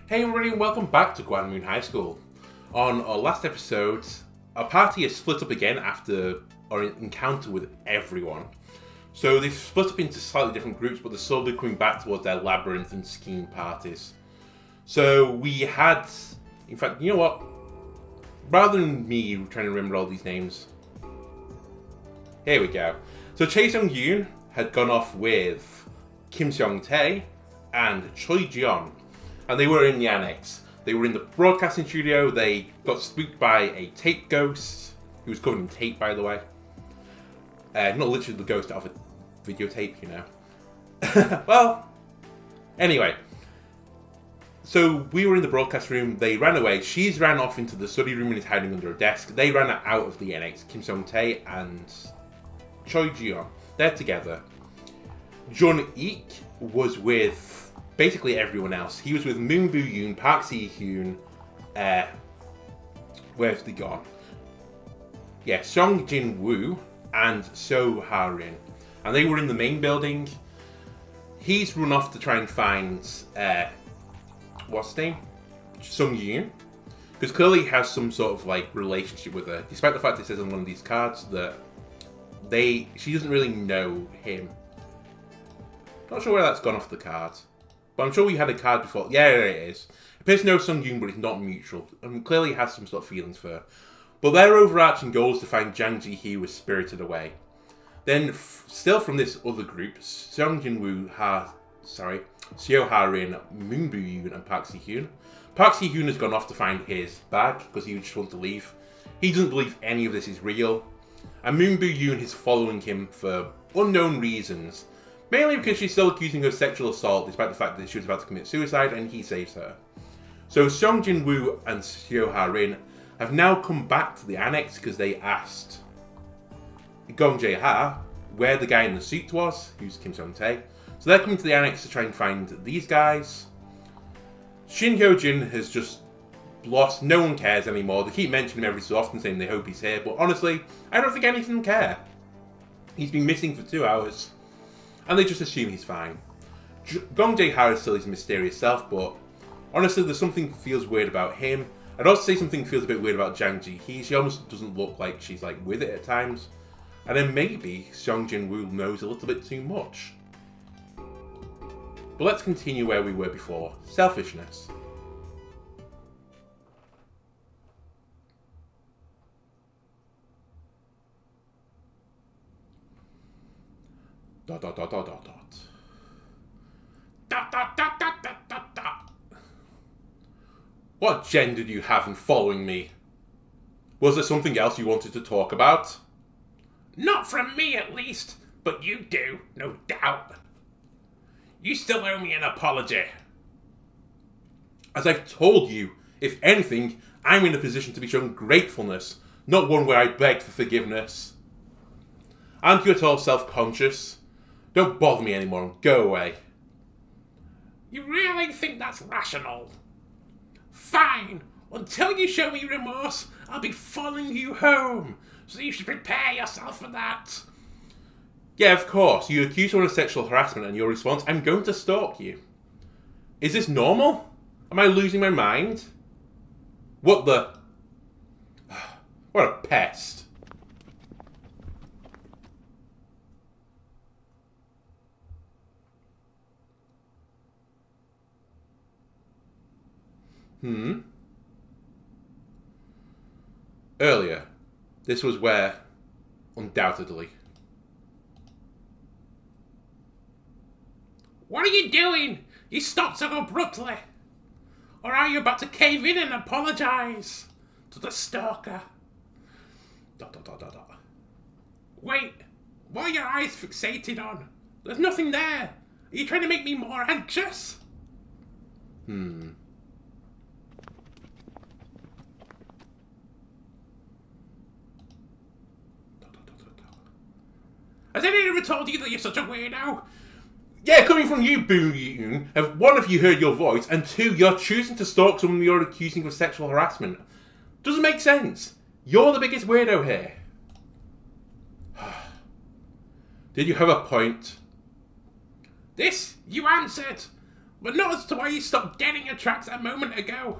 Hey everybody and welcome back to Gwan High School. On our last episode, our party is split up again after our encounter with everyone. So they've split up into slightly different groups, but they're slowly coming back towards their labyrinth and scheme parties. So we had, in fact, you know what? Rather than me trying to remember all these names, here we go. So Chae Sung-yoon had gone off with Kim Seong-tae and Choi Jeon. And they were in the annex. They were in the broadcasting studio. They got spooked by a tape ghost. He was covered in tape, by the way. Not literally the ghost of a videotape, you know. Well, anyway. So we were in the broadcast room. They ran away. She's ran off into the study room and is hiding under a desk. They ran out of the annex. Kim Seong-tae and Choi Jeon. They're together. Jun-ik was with basically everyone else. He was with Moon Boo-yoon, Park Si-hyun, where's the gone? Yeah, Song Jin-woo and So Ha-rin. And they were in the main building. He's run off to try and find, what's his name? Sung-yoon. Because clearly he has some sort of like relationship with her. Despite the fact it says on one of these cards that she doesn't really know him. Not sure where that's gone off the card. But I'm sure we had a card before. Yeah, there it is. It appears to know Sung-yoon, but it's not mutual. And clearly has some sort of feelings for her. But their overarching goal is to find Jang Ji-hee was spirited away. Then, still from this other group, Seo Ha-rin, Moon Boo-yoon, and Park Si-hyun. Park Si-hyun has gone off to find his bag, because he just wants to leave. He doesn't believe any of this is real. And Moon Boo-yoon is following him for unknown reasons. Mainly because she's still accusing her of sexual assault, despite the fact that she was about to commit suicide, and he saves her. So Song Jin-woo and Seo Ha-rin have now come back to the annex because they asked Gong Jae-ha where the guy in the suit was, who's Kim Seong-tae. So they're coming to the annex to try and find these guys. Shin Hyo Jin has just lost, no one cares anymore. They keep mentioning him every so often, saying they hope he's here, but honestly, I don't think any of them care. He's been missing for 2 hours. And they just assume he's fine. Gong Jae-ha is still his mysterious self, but honestly, there's something feels weird about him. I'd also say something feels a bit weird about Jang Ji-hee. She almost doesn't look like she's like with it at times. And then maybe Song Jin-woo knows a little bit too much. But let's continue where we were before. Selfishness. Dot dot dot dot dot dot. Dot dot dot dot dot dot dot. What agenda do you have in following me? Was there something else you wanted to talk about? Not from me, at least. But you do, no doubt. You still owe me an apology. As I've told you, if anything, I'm in a position to be shown gratefulness, not one where I beg for forgiveness. Aren't you at all self-conscious? Don't bother me anymore and go away. You really think that's rational? Fine. Until you show me remorse, I'll be following you home. So you should prepare yourself for that. Yeah, of course. You accuse someone of sexual harassment and your response, I'm going to stalk you. Is this normal? Am I losing my mind? What the... What a pest. Earlier, this was where, undoubtedly. What are you doing? You stopped so abruptly. Or are you about to cave in and apologise to the stalker? Dot dot dot dot dot. Wait, what are your eyes fixated on? There's nothing there. Are you trying to make me more anxious? Has anyone ever told you that you're such a weirdo? Yeah, coming from you, Boo-yoon, have one of you heard your voice, and two, you're choosing to stalk someone you're accusing of sexual harassment. Doesn't make sense. You're the biggest weirdo here. Did you have a point? This, you answered. but not as to why you stopped getting your tracks a moment ago.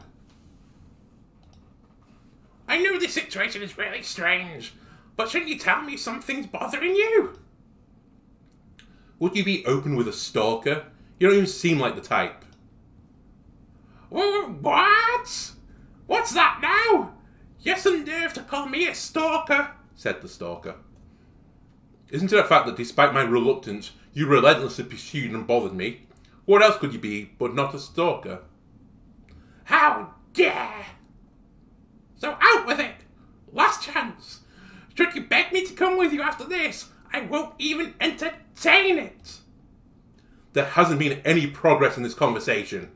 I know this situation is really strange, but shouldn't you tell me something's bothering you? Would you be open with a stalker? You don't even seem like the type. What? What's that now? You have some nerve to call me a stalker, said the stalker. Isn't it a fact that despite my reluctance, you relentlessly pursued and bothered me? What else could you be but not a stalker? How dare! So out with it! Last chance! Should you beg me to come with you after this, I won't even entertain it! There hasn't been any progress in this conversation.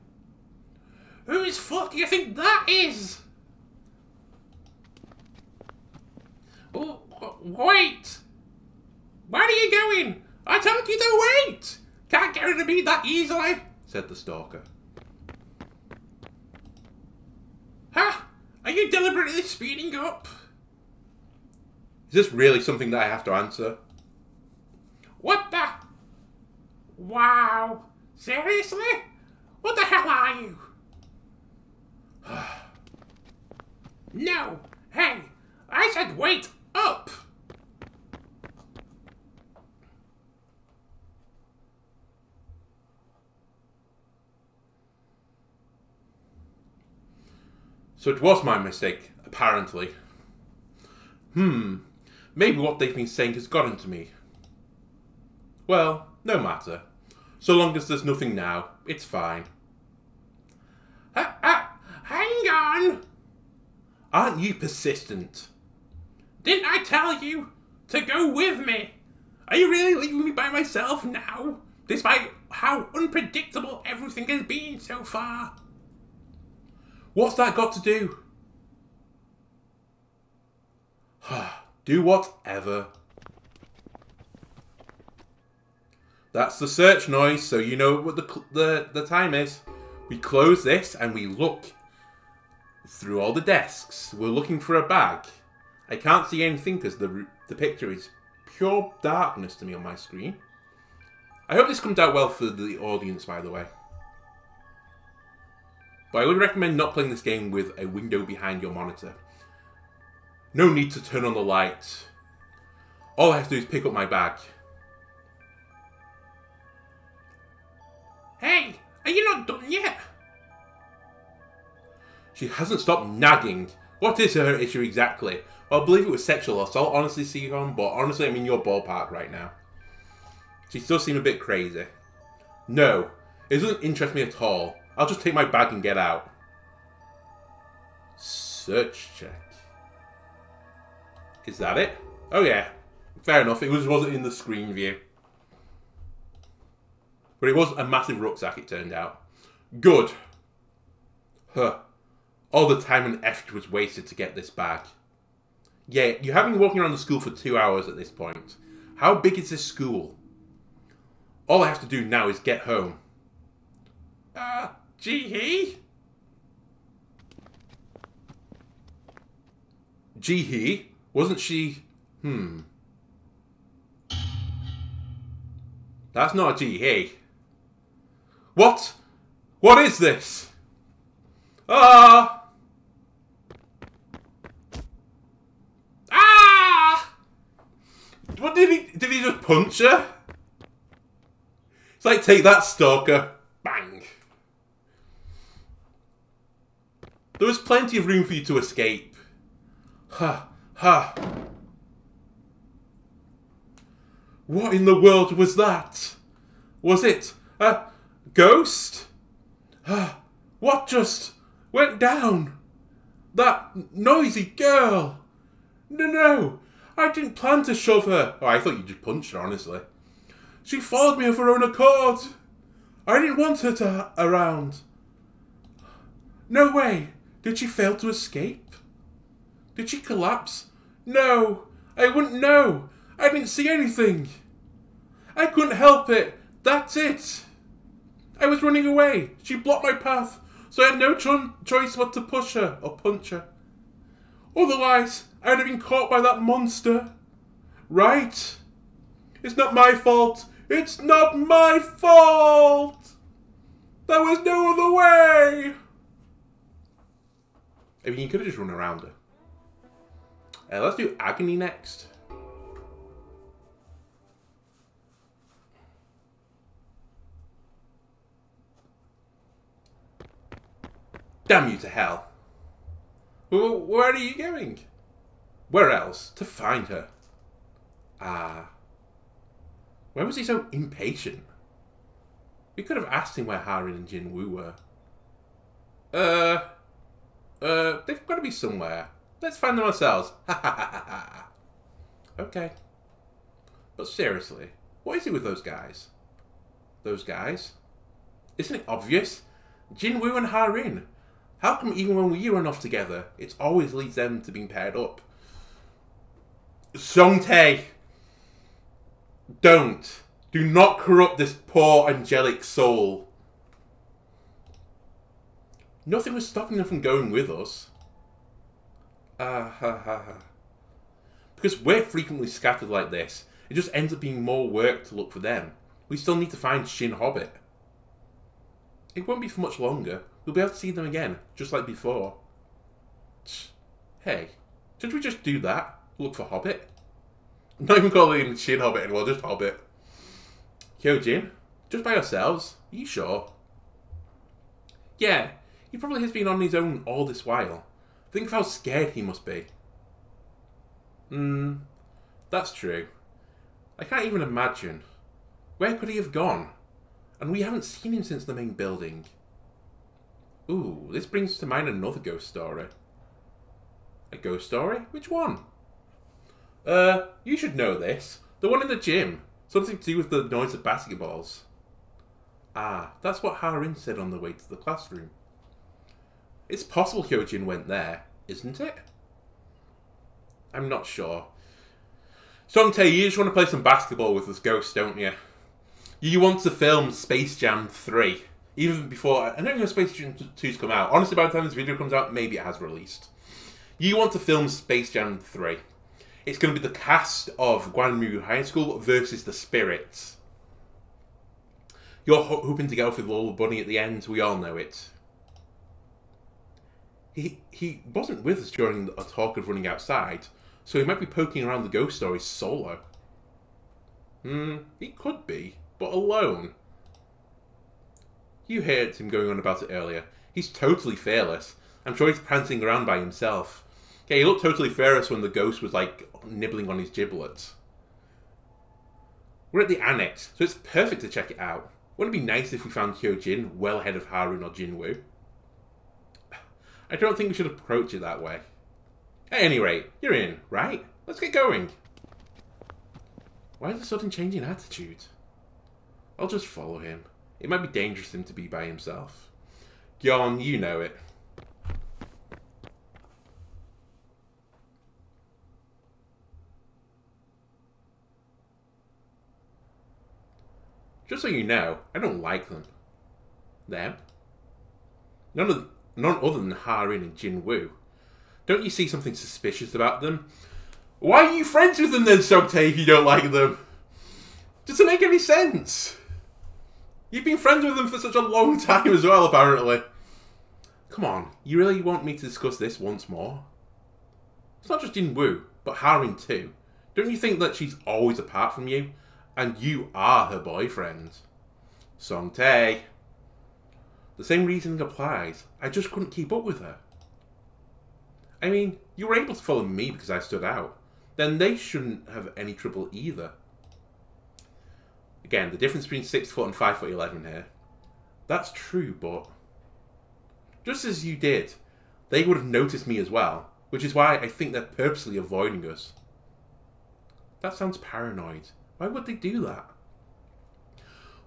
Whose fault do you think that is? Oh, wait! Where are you going? I told you to wait! Can't get rid of me that easily, said the stalker. Huh? Are you deliberately speeding up? Is this really something that I have to answer? What the? Wow. Seriously? What the hell are you? No. Hey, I said wait up. So it was my mistake, apparently. Maybe what they've been saying has gotten to me. Well, no matter. So long as there's nothing now, it's fine. Hang on! Aren't you persistent? Didn't I tell you to go with me? Are you really leaving me by myself now? Despite how unpredictable everything has been so far? What's that got to do? Do whatever. That's the search noise, so you know what the time is. We close this and we look through all the desks. We're looking for a bag. I can't see anything because the picture is pure darkness to me on my screen. I hope this comes out well for the audience, by the way. But I would recommend not playing this game with a window behind your monitor. No need to turn on the light. All I have to do is pick up my bag. Hey, are you not done yet? She hasn't stopped nagging. What is her issue exactly? Well, I believe it was sexual assault, honestly, Sihon, but honestly, I'm in your ballpark right now. She still seems a bit crazy. No, it doesn't interest me at all. I'll just take my bag and get out. Search check. Is that it? Oh yeah, fair enough. It wasn't in the screen view. But it was a massive rucksack, it turned out. Good. Huh. All the time and effort was wasted to get this bag. Yeah, you have been walking around the school for 2 hours at this point. How big is this school? All I have to do now is get home. Ji-hee? Ji-hee? Wasn't she... That's not a Ji-hee. What? What is this? Ah! What did he just punch her? It's like, take that, stalker. Bang. There was plenty of room for you to escape. Ha, ha. What in the world was that? Was it a ghost? What just went down? That noisy girl. No, I didn't plan to shove her. Oh, I thought you just punched her, honestly. She followed me of her own accord. I didn't want her around. No way. Did she fail to escape? Did she collapse? No, I wouldn't know. I didn't see anything. I couldn't help it. That's it. I was running away. She blocked my path, so I had no choice but to push her or punch her. Otherwise, I would have been caught by that monster. Right? It's not my fault. It's not my fault. There was no other way! I mean, you could have just run around her. Let's do Agony next. Damn you to hell. Where are you going? Where else? To find her. Ah. Why was he so impatient? We could have asked him where Harin and Jinwoo were. They've got to be somewhere. Let's find them ourselves. Ha ha ha ha ha. Okay. But seriously, what is it with those guys? Those guys? Isn't it obvious? Jinwoo and Harin. How come even when we run off together, it always leads them to being paired up? Songtae! Don't. Do not corrupt this poor angelic soul. Nothing was stopping them from going with us. Because we're frequently scattered like this, it just ends up being more work to look for them. We still need to find Shin Hobbit. It won't be for much longer. We'll be able to see them again, just like before. Hey, shouldn't we just do that? Look for Hobbit? I'm not even calling him Shin Hobbit anymore, just Hobbit. Hyo Jin? Just by ourselves? Are you sure? Yeah, he probably has been on his own all this while. Think of how scared he must be. That's true. I can't even imagine. Where could he have gone? And we haven't seen him since the main building. Ooh, this brings to mind another ghost story. A ghost story? Which one? You should know this. The one in the gym. Something to do with the noise of basketballs. Ah, that's what Harin said on the way to the classroom. It's possible Hyo Jin went there, isn't it? I'm not sure. Songtae, you just want to play some basketball with this ghost, don't you? You want to film Space Jam 3. Even before... I don't know if Space Jam 2's come out. Honestly, by the time this video comes out, maybe it has released. You want to film Space Jam 3. It's going to be the cast of Gwan High School versus the Spirits. You're hoping to get off with Little Bunny at the end. We all know it. He wasn't with us during a talk of running outside, so he might be poking around the ghost stories solo. He could be, but alone. You heard him going on about it earlier. He's totally fearless. I'm sure he's prancing around by himself. Yeah, he looked totally fearless when the ghost was, like, nibbling on his giblets. We're at the annex, so it's perfect to check it out. Wouldn't it be nice if we found Hyo Jin well ahead of Harin or Jinwoo? I don't think we should approach it that way. At any rate, you're in, right? Let's get going. Why the sudden change in attitude? I'll just follow him. It might be dangerous for him to be by himself. Gwan, you know it. Just so you know, I don't like them. Them? None other than Harin and Jinwoo. Don't you see something suspicious about them? Why are you friends with them then, Songtae, if you don't like them? Doesn't make any sense. You've been friends with them for such a long time as well, apparently. Come on, you really want me to discuss this once more? It's not just Jinwoo, but Harin too. Don't you think that she's always apart from you? And you are her boyfriend. Songtae. The same reasoning applies. I just couldn't keep up with her. I mean, you were able to follow me because I stood out. Then they shouldn't have any trouble either. Again, the difference between 6 foot and 5 foot 11 here. That's true, but... just as you did, they would have noticed me as well. Which is why I think they're purposely avoiding us. That sounds paranoid. Why would they do that?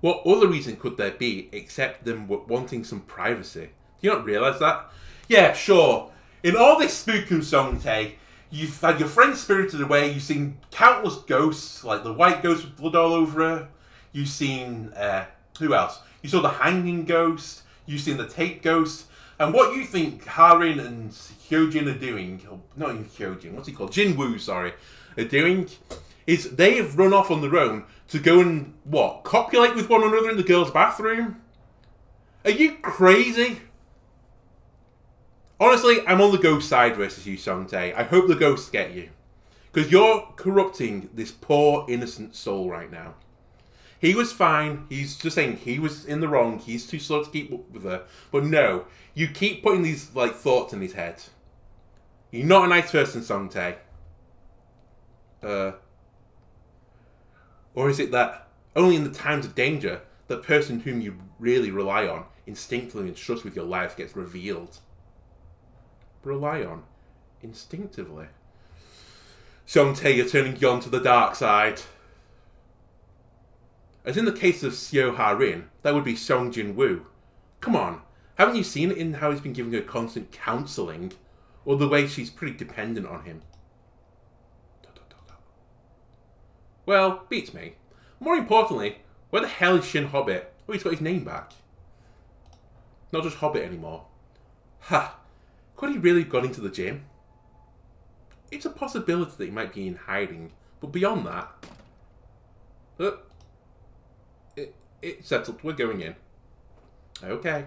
What other reason could there be except them wanting some privacy? Do you not realise that? Yeah, sure. In all this spookum Songtae, you've had your friend spirited away, you've seen countless ghosts, like the white ghost with blood all over her. You've seen, who else? You saw the hanging ghost, you've seen the tape ghost. And what you think Harin and Hyo Jin are doing, or not even Hyo Jin, what's he called? Jinwoo, sorry, are doing, is they have run off on their own to go and, what, copulate with one another in the girls' bathroom? Are you crazy? Honestly, I'm on the ghost side versus you, Song-tae. I hope the ghosts get you. Because you're corrupting this poor, innocent soul right now. He was fine. He's just saying he was in the wrong. He's too slow to keep up with her. But no, you keep putting these like thoughts in his head. You're not a nice person, Song-tae. Or is it that only in the times of danger, the person whom you really rely on, instinctively and trust with your life, gets revealed? Rely on instinctively. Song-tae, you're turning Gwan to the dark side. As in the case of Seo Ha-rin, that would be Song Jin-woo. Come on, haven't you seen it in how he's been giving her constant counselling? Or the way she's pretty dependent on him? Well, beats me. More importantly, where the hell is Shin Hobbit? Oh, he's got his name back. Not just Hobbit anymore. Ha! Could he really have gone into the gym? It's a possibility that he might be in hiding, but beyond that... It's settled. We're going in. Okay.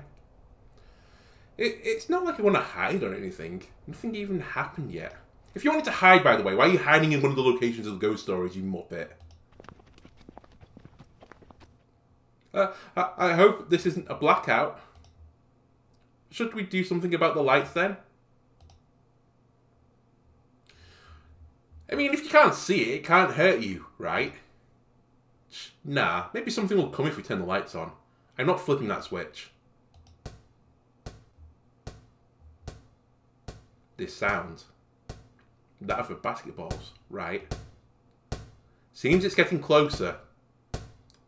It's not like I want to hide or anything. Nothing even happened yet. If you wanted to hide, by the way, why are you hiding in one of the locations of the ghost stories, you muppet? I hope this isn't a blackout. Should we do something about the lights then? I mean, if you can't see it, it can't hurt you, right? Nah, maybe something will come if we turn the lights on. I'm not flipping that switch. This sound. That of the basketballs, right? Seems it's getting closer.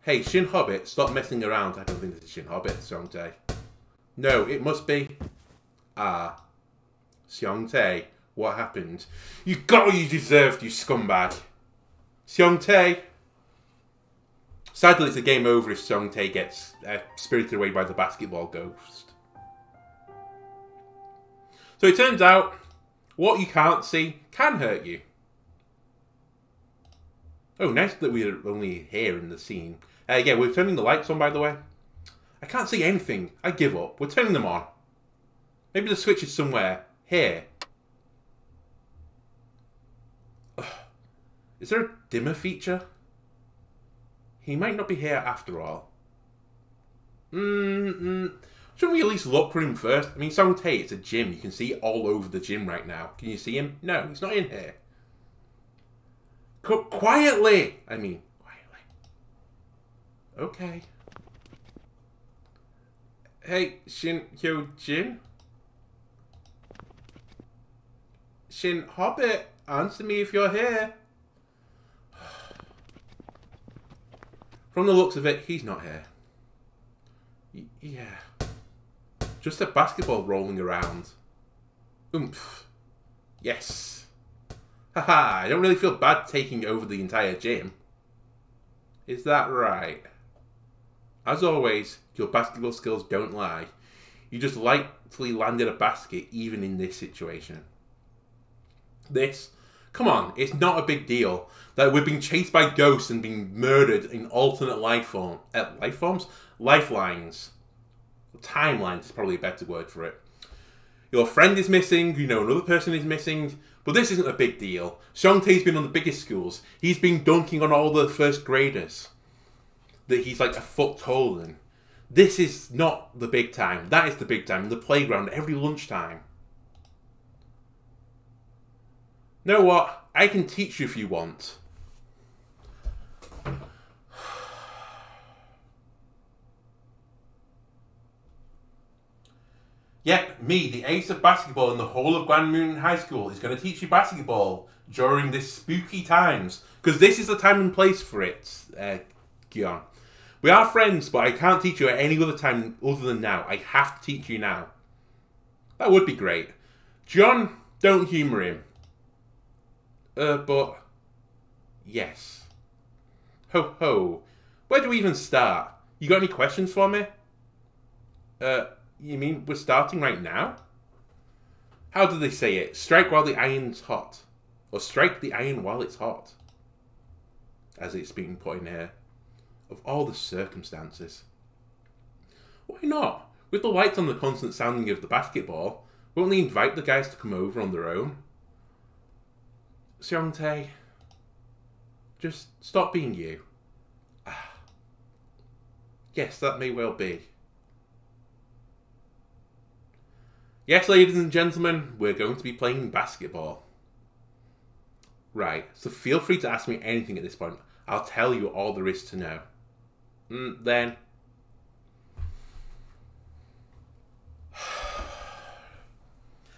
Hey, Shin Hobbit, stop messing around. I don't think this is Shin Hobbit, Song-tae. No, it must be... Ah. Song-tae, what happened? You got what you deserved, you scumbag. Song-tae. Sadly, it's a game over if Song-tae gets spirited away by the basketball ghost. So it turns out, what you can't see can hurt you. Oh, nice that we're only here in the scene. Yeah, we're turning the lights on, by the way. I can't see anything. I give up. We're turning them on. Maybe the switch is somewhere here. Ugh. Is there a dimmer feature? He might not be here after all. Shouldn't we at least look for him first? I mean, Song-tae, it's a gym. You can see all over the gym right now. Can you see him? No, he's not in here. Quietly! I mean, quietly. Okay. Hey, Shin Hyo Jin? Shin Hobbit, answer me if you're here. From the looks of it, he's not here. Yeah. Just a basketball rolling around. Oomph. Yes. Haha, I don't really feel bad taking over the entire gym. Is that right? As always, your basketball skills don't lie. You just lightly landed a basket even in this situation. This? Come on, it's not a big deal that we're being chased by ghosts and being murdered in alternate lifelines. Timelines is probably a better word for it. Your friend is missing, you know another person is missing, but this isn't a big deal. Song-tae's been on the biggest schools. He's been dunking on all the first graders that he's like a foot taller than. This is not the big time. That is the big time. The playground every lunchtime. Know what? I can teach you if you want. Yep, me, the ace of basketball in the whole of Gwan High School, is going to teach you basketball during this spooky times. Because this is the time and place for it, Gwan. We are friends, but I can't teach you at any other time other than now. I have to teach you now. That would be great. John, don't humour him. But... yes. Ho ho. Where do we even start? You got any questions for me? You mean we're starting right now? How do they say it? Strike while the iron's hot. Or strike the iron while it's hot. As it's being put in here. Of all the circumstances. Why not? With the lights on the constant sounding of the basketball, won't they invite the guys to come over on their own? Seong-tae, just stop being you. Yes, that may well be. Yes, ladies and gentlemen, we're going to be playing basketball. Right, so feel free to ask me anything at this point. I'll tell you all there is to know. Then...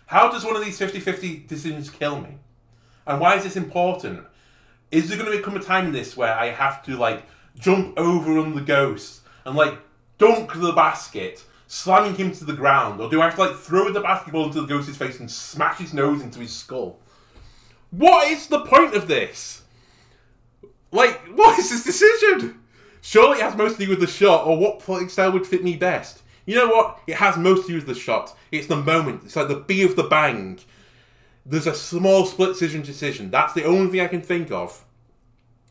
How does one of these 50-50 decisions kill me? And why is this important? Is there going to become a time in this where I have to, like, jump over on the ghost and, like, dunk the basket, slamming him to the ground? Or do I have to, like, throw the basketball into the ghost's face and smash his nose into his skull? What is the point of this? Like, what is this decision? Surely it has most to do with the shot, or what playing style would fit me best. You know what? It has most to do with the shot. It's the moment. It's like the bee of the bang. There's a small split decision. That's the only thing I can think of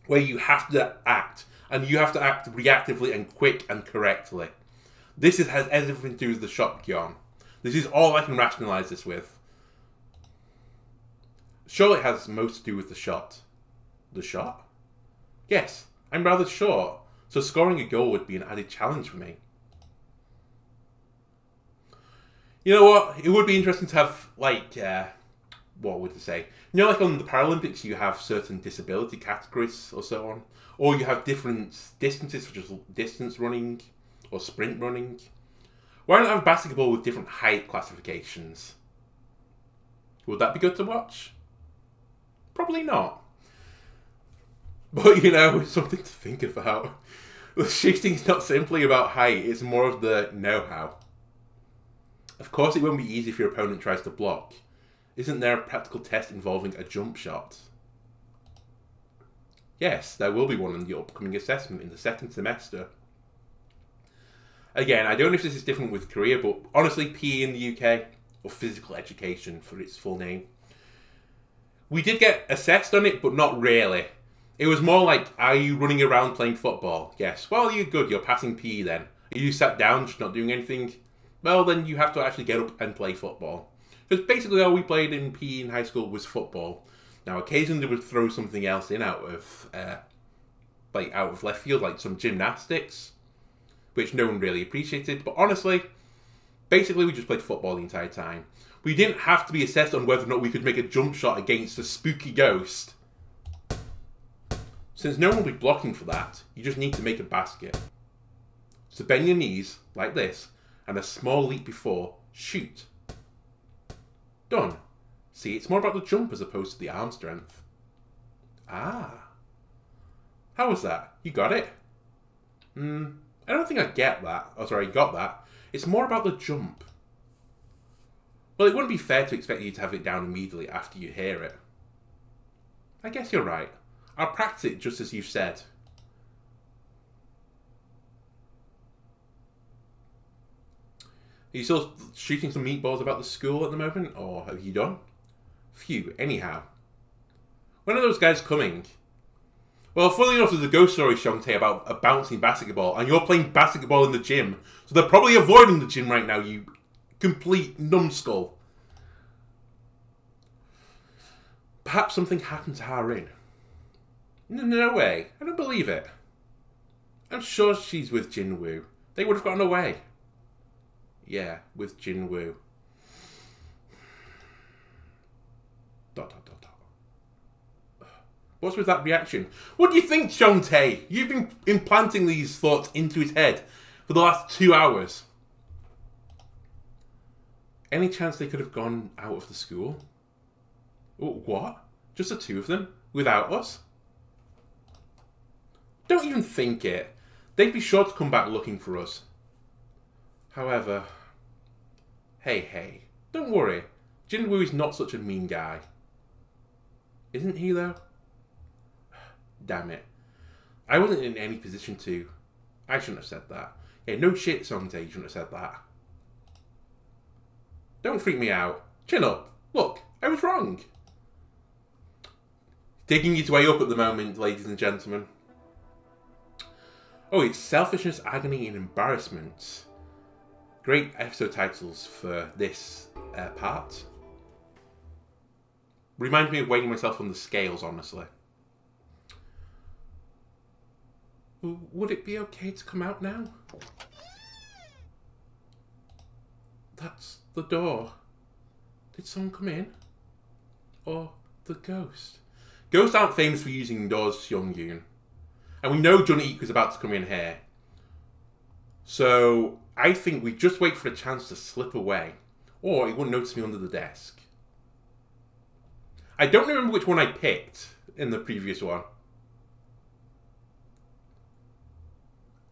where you have to act. And you have to act reactively and quick and correctly. This has everything to do with the shot, Gwan. This is all I can rationalise this with. Surely it has most to do with the shot. The shot? Yes, I'm rather short, so scoring a goal would be an added challenge for me. You know what? It would be interesting to have, like, what would you say? You know, like on the Paralympics, you have certain disability categories or so on. Or you have different distances, such as distance running or sprint running. Why not have basketball with different height classifications? Would that be good to watch? Probably not. But, you know, it's something to think about. The shooting is not simply about height, it's more of the know-how. Of course it won't be easy if your opponent tries to block. Isn't there a practical test involving a jump shot? Yes, there will be one in the upcoming assessment in the second semester. Again, I don't know if this is different with Korea, but honestly, PE in the UK, or physical education for its full name, we did get assessed on it, but not really. It was more like, are you running around playing football? Yes. Well, you're good, you're passing PE then. Are you sat down, just not doing anything? Well, then you have to actually get up and play football. Because basically all we played in PE in high school was football. Now, occasionally they would throw something else in out of left field, like some gymnastics, which no one really appreciated. But honestly, basically we just played football the entire time. We didn't have to be assessed on whether or not we could make a jump shot against a spooky ghost. Since no one will be blocking for that, you just need to make a basket. So bend your knees, like this, and a small leap before, shoot. Done. See, it's more about the jump as opposed to the arm strength. Ah. How was that? You got it? I don't think I get that. Oh, sorry, got that. It's more about the jump. Well, it wouldn't be fair to expect you to have it down immediately after you hear it. I guess you're right. I'll practice it just as you've said. Are you still shooting some meatballs about the school at the moment, or have you done? Phew, anyhow. When are those guys coming? Well, funnily enough, there's a ghost story, Seong-tae, about a bouncing basketball, and you're playing basketball in the gym, so they're probably avoiding the gym right now, you complete numbskull. Perhaps something happened to Harin. No way. I don't believe it. I'm sure she's with Jinwoo. They would have gotten away. Yeah, with Jinwoo. ... What's with that reaction? What do you think, Seong-tae? You've been implanting these thoughts into his head for the last 2 hours. Any chance they could have gone out of the school? Oh, what? Just the two of them? Without us? Don't even think it. They'd be sure to come back looking for us. However... Hey, don't worry. Jinwoo is not such a mean guy. Isn't he, though? Damn it. I wasn't in any position to... I shouldn't have said that. Yeah, no shit, Seong-tae, you shouldn't have said that. Don't freak me out. Chin up. Look, I was wrong. Digging his way up at the moment, ladies and gentlemen. Oh, it's selfishness, agony, and embarrassment. great episode titles for this part. Reminds me of weighing myself on the scales, honestly. Would it be okay to come out now? That's the door. Did someone come in? Or the ghost? Ghosts aren't famous for using doors, Young Yoon. And we know Jun-ik was about to come in here. So I think we just wait for a chance to slip away. Or he wouldn't notice me under the desk. I don't remember which one I picked in the previous one.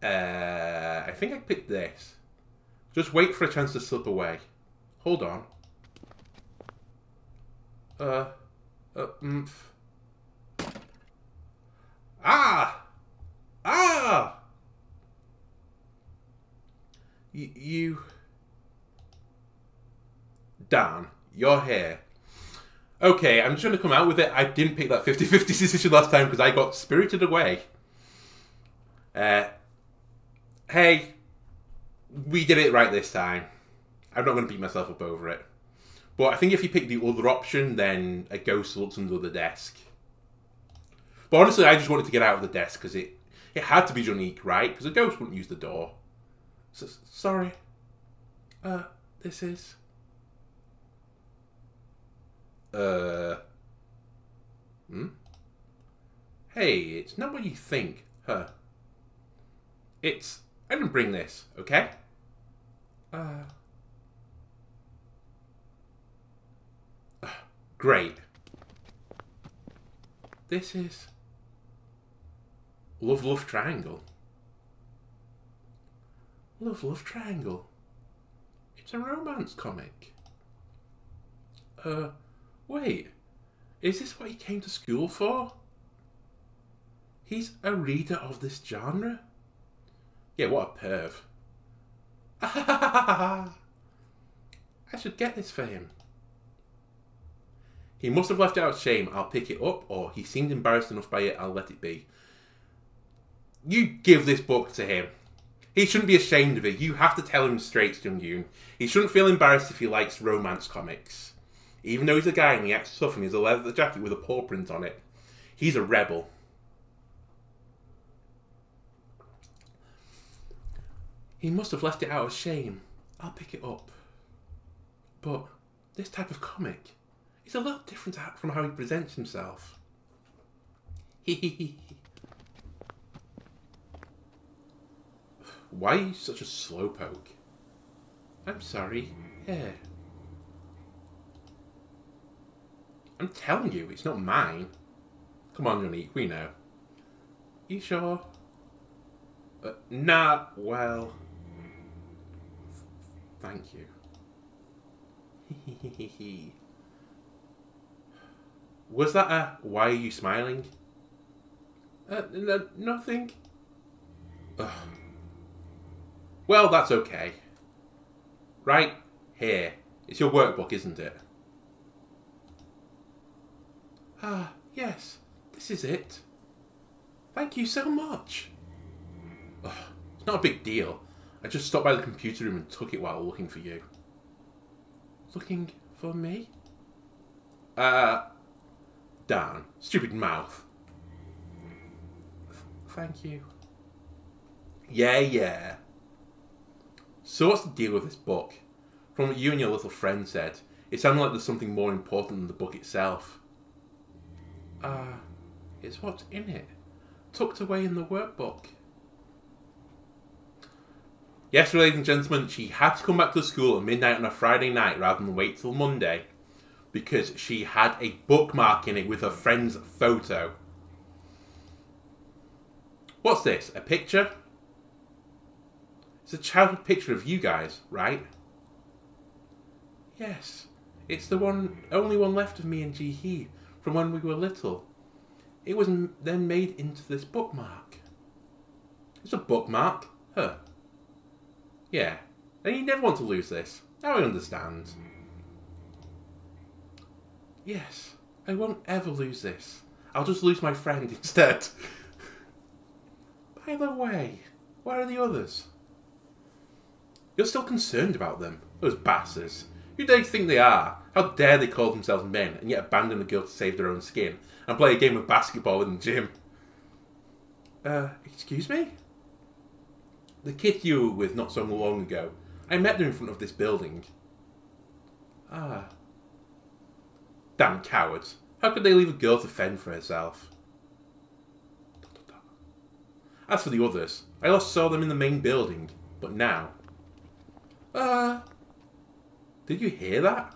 I think I picked this. Just wait for a chance to slip away. Hold on. You... Dan, you're here. Okay, I'm just going to come out with it. I didn't pick that 50-50 decision last time because I got spirited away. Hey, we did it right this time. I'm not going to beat myself up over it. But I think if you pick the other option, then a ghost looks under the desk. But honestly, I just wanted to get out of the desk because it had to be Jun-ik, right? Because a ghost wouldn't use the door. So, sorry. This is... Hey, it's not what you think, huh? It's... I didn't bring this, okay? Great. This is... Love, Love, Triangle. Love, Love, Triangle. It's a romance comic. Wait. Is this what he came to school for? He's a reader of this genre? Yeah, what a perv. I should get this for him. He must have left it out of shame. I'll pick it up, or he seemed embarrassed enough by it. I'll let it be. You give this book to him. He shouldn't be ashamed of it. You have to tell him straight, Jung Yoon. He shouldn't feel embarrassed if he likes romance comics. Even though he's a guy and he acts tough and he has a leather jacket with a paw print on it. He's a rebel. He must have left it out of shame. I'll pick it up. But this type of comic is a lot different from how he presents himself. Why are you such a slowpoke? I'm sorry. Yeah. I'm telling you, it's not mine. Come on, Jun-ik, we know. You sure? Nah, well... Thank you. Was that a, why are you smiling? Nothing. Ugh. Well, that's okay. Right here. It's your workbook, isn't it? Ah, yes. This is it. Thank you so much. Ugh, it's not a big deal. I just stopped by the computer room and took it while looking for you. Looking for me? Dan. Stupid mouth. Thank you. Yeah. So what's the deal with this book? From what you and your little friend said, it sounded like there's something more important than the book itself. It's what's in it. Tucked away in the workbook. Yes, ladies and gentlemen, she had to come back to school at midnight on a Friday night rather than wait till Monday because she had a bookmark in it with her friend's photo. What's this? A picture? It's a childhood picture of you guys, right? Yes, it's the only one left of me and Ji-hee from when we were little. It was then made into this bookmark. It's a bookmark? Huh. Yeah, and you never want to lose this. Now I understand. Yes, I won't ever lose this. I'll just lose my friend instead. By the way, where are the others? You're still concerned about them. Those bastards. Who do they think they are? How dare they call themselves men and yet abandon a girl to save their own skin and play a game of basketball in the gym? Excuse me? The kid you were with not so long ago. I met them in front of this building. Ah. Damn cowards. How could they leave a girl to fend for herself? As for the others, I last saw them in the main building, but now... Did you hear that?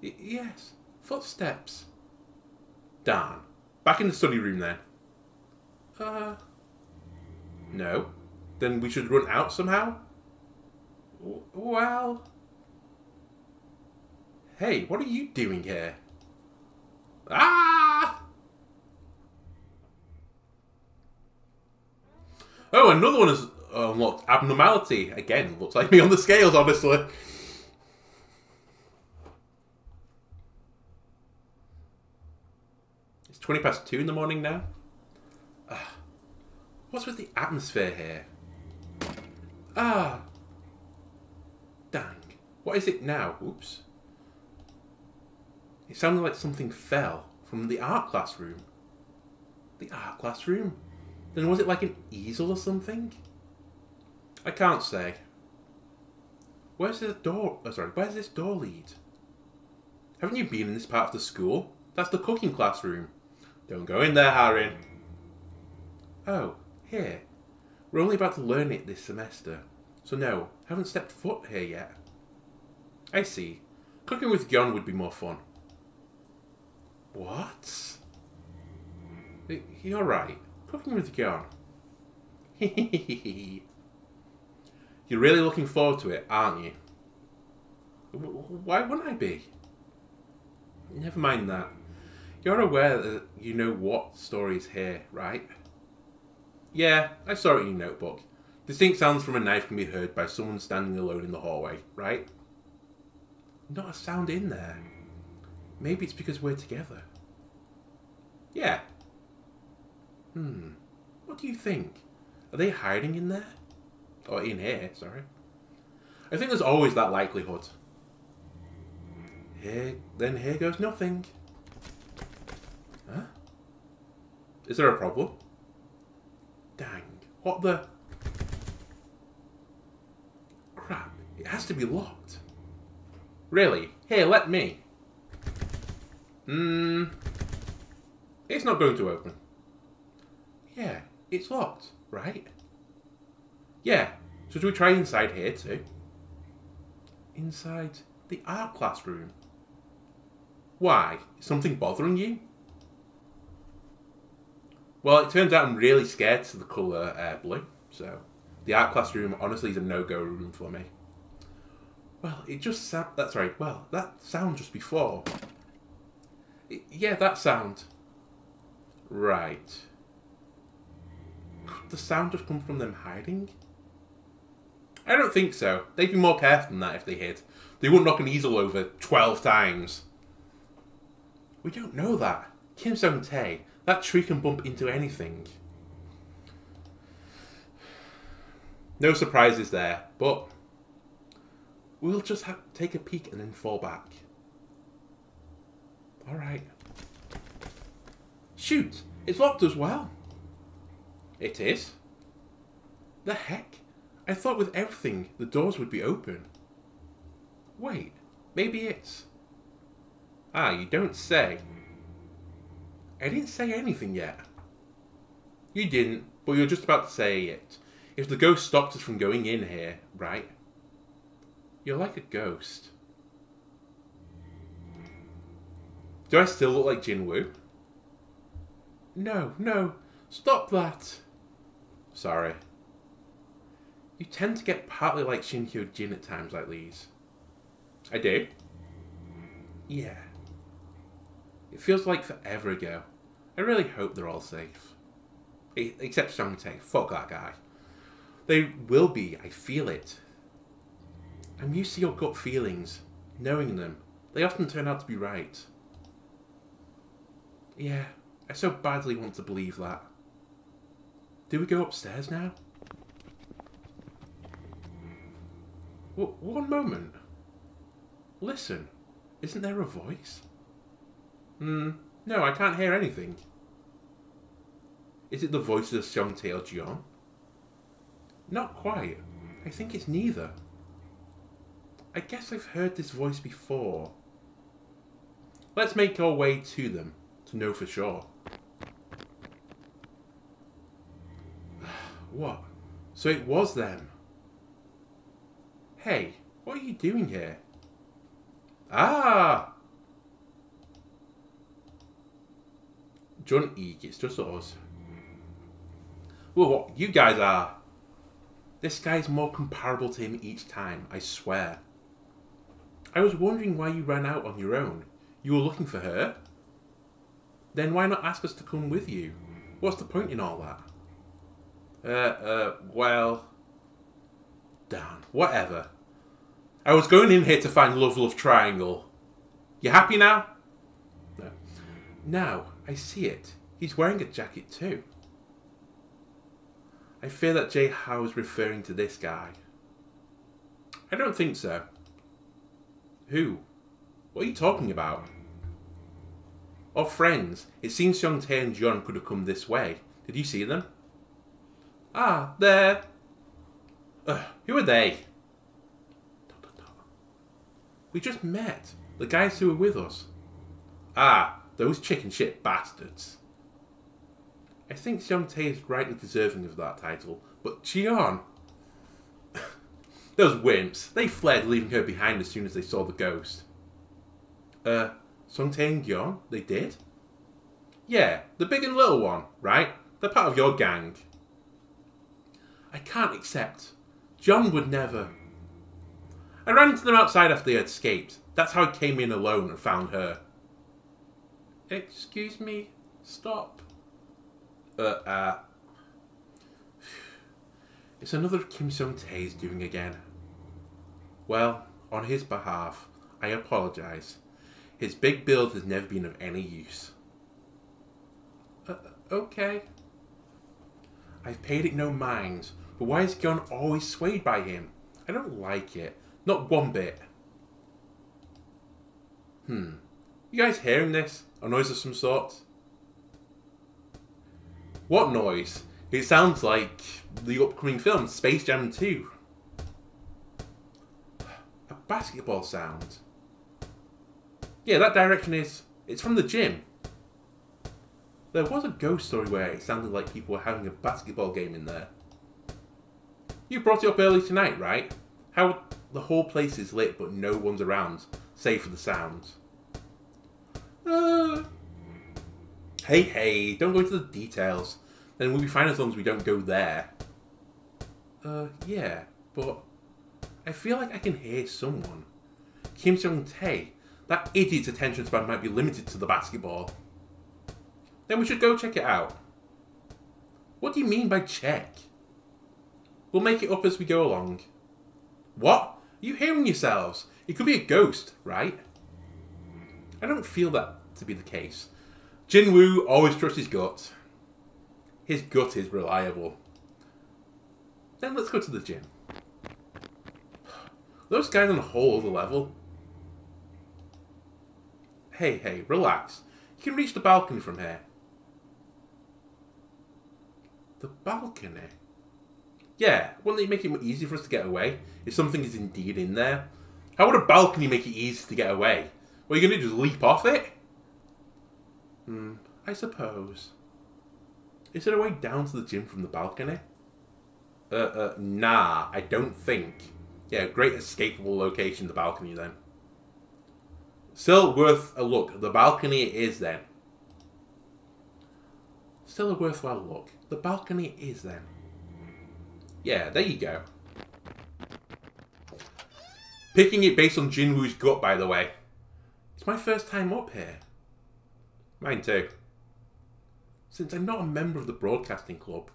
Yes. Footsteps. Darn. Back in the study room then. No. Then we should run out somehow? Well... Hey, what are you doing here? Ah! Oh, another one is unlocked. Abnormality. Again, looks like me on the scales, honestly. It's 2:20 in the morning now. What's with the atmosphere here? Dang. What is it now? Oops. It sounded like something fell from the art classroom. The art classroom? Then was it like an easel or something? I can't say. Where's the door? Oh, sorry, where's this door lead? Haven't you been in this part of the school? That's the cooking classroom. Don't go in there, Harry. Oh, here. We're only about to learn it this semester. So no, haven't stepped foot here yet. I see. Cooking with Gwan would be more fun. What? You're right. Cooking with Gwan. You're really looking forward to it, aren't you? Why wouldn't I be? Never mind that. You're aware that you know what story's here, right? Yeah, I saw it in your notebook. Distinct sounds from a knife can be heard by someone standing alone in the hallway, right? Not a sound in there. Maybe it's because we're together. Yeah. What do you think? Are they hiding in there? Or in here, sorry. I think there's always that likelihood. Here goes nothing. Huh? Is there a problem? Dang. What the... Crap. It has to be locked. Really? Here, let me. It's not going to open. Yeah, it's locked, right? Yeah, so should we try inside here too? Inside the art classroom? Why? Is something bothering you? Well, it turns out I'm really scared to the colour blue, so the art classroom honestly is a no-go room for me. Well, it just that's right. Well, that sound just before. Yeah, that sound. Right. Could the sound have come from them hiding? I don't think so. They'd be more careful than that if they hid. They wouldn't knock an easel over 12 times. We don't know that. Kim Sung-tae, that tree can bump into anything. No surprises there, but we'll just have to take a peek and then fall back. Alright. Shoot! It's locked as well. It is? The heck? I thought with everything the doors would be open. Wait, maybe it's... Ah, you don't say. I didn't say anything yet. You didn't, but you're just about to say it. If the ghost stopped us from going in here, right? You're like a ghost. Do I still look like Jin-woo? No, no, stop that. Sorry. You tend to get partly like Shin Hyo Jin at times like these. I do? Yeah. It feels like forever ago. I really hope they're all safe. Except Sung-tae. Fuck that guy. They will be. I feel it. I'm used to your gut feelings. Knowing them. They often turn out to be right. Yeah. I so badly want to believe that. Do we go upstairs now? One moment. Listen, isn't there a voice? No, I can't hear anything. Is it the voice of Shin Hyo Jin? Not quite. I think it's neither. I guess I've heard this voice before. Let's make our way to them, to know for sure. What? So it was them. Hey, what are you doing here? Ah! Jun Eek, it's just us. Well, what you guys are. This guy's more comparable to him each time, I swear. I was wondering why you ran out on your own. You were looking for her? Then why not ask us to come with you? What's the point in all that? Well... Darn, whatever. I was going in here to find Love Triangle. You happy now? No. Now, I see it. He's wearing a jacket too. I fear that Jae Hao is referring to this guy. I don't think so. Who? What are you talking about? Our friends. It seems Shin Hyo and Jin could have come this way. Did you see them? Ah, there. Who are they? We just met. The guys who were with us. Ah, those chicken shit bastards. I think Shin Hyo is rightly deserving of that title, but Jin... Those wimps. They fled, leaving her behind as soon as they saw the ghost. Shin Hyo and Jin? They did? Yeah, the big and little one, right? They're part of your gang. I can't accept. Jin would never... I ran into them outside after they had escaped. That's how I came in alone and found her. Excuse me? Stop. It's another Kim Sung-tae's doing again. Well, on his behalf, I apologise. His big build has never been of any use. Okay. I've paid it no mind, but why is Gwan always swayed by him? I don't like it. Not one bit. You guys hearing this? A noise of some sort? What noise? It sounds like the upcoming film, Space Jam 2. A basketball sound. Yeah, that direction is... It's from the gym. There was a ghost story where it sounded like people were having a basketball game in there. You brought it up early tonight, right? How the whole place is lit but no one's around, save for the sounds. Hey, don't go into the details. Then we'll be fine as long as we don't go there. Yeah, but I feel like I can hear someone. Kim Sung-tae, that idiot's attention span might be limited to the basketball. Then we should go check it out. What do you mean by check? We'll make it up as we go along. What? Are you hearing yourselves? It could be a ghost, right? I don't feel that to be the case. Jin-woo always trusts his gut. His gut is reliable. Then let's go to the gym. Those guys on a whole other level. Hey, relax. You can reach the balcony from here. The balcony? Yeah, wouldn't it make it easier for us to get away if something is indeed in there? How would a balcony make it easy to get away? What are you going to do, just leap off it? I suppose. Is there a way down to the gym from the balcony? Nah, I don't think. Yeah, great escapable location, the balcony then. Still worth a look. The balcony it is then. Still a worthwhile look. The balcony it is then. Yeah, there you go. Picking it based on Jin-woo's gut, by the way. It's my first time up here. Mine too. Since I'm not a member of the broadcasting club.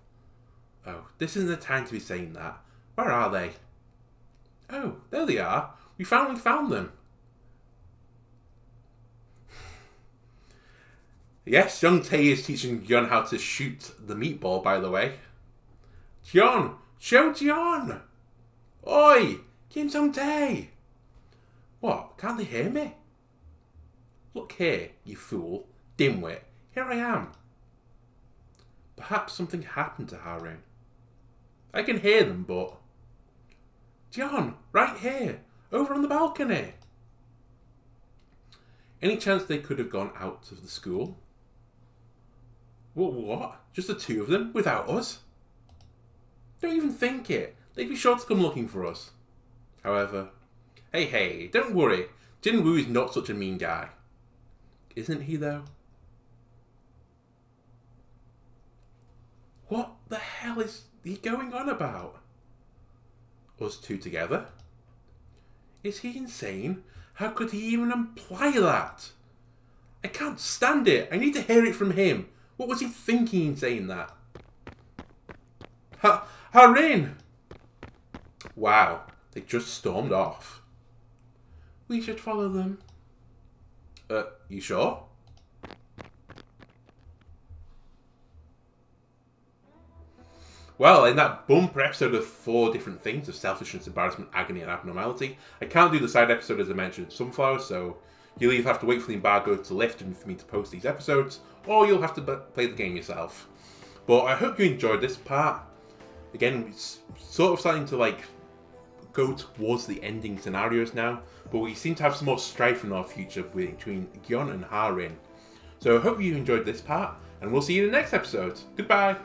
Oh, this isn't the time to be saying that. Where are they? Oh, there they are. We finally found them. Yes, Shin Hyo is teaching Gwan how to shoot the meatball, by the way. Gwan! Show Gwan! Oi! Kim Sung-tae! What? Can't they hear me? Look here, you fool. Dimwit. Here I am. Perhaps something happened to Ha-rin. I can hear them, but... John, right here. Over on the balcony. Any chance they could have gone out of the school? What? Just the two of them? Without us? Don't even think it. They'd be sure to come looking for us. However... Hey, don't worry. Jin-woo is not such a mean guy. Isn't he, though? What the hell is he going on about? Us two together? Is he insane? How could he even imply that? I can't stand it. I need to hear it from him. What was he thinking in saying that? Ha-rin! Wow, they just stormed off. We should follow them. You sure? Well, in that bumper episode of 4 different things of selfishness, embarrassment, agony, and abnormality, I can't do the side episode as I mentioned, Sunflower, so you'll either have to wait for the embargo to lift and for me to post these episodes, or you'll have to play the game yourself. But I hope you enjoyed this part. Again, it's sort of starting to like go towards the ending scenarios now, but we seem to have some more strife in our future between Gwan and Ha-rin. So I hope you enjoyed this part, and we'll see you in the next episode. Goodbye!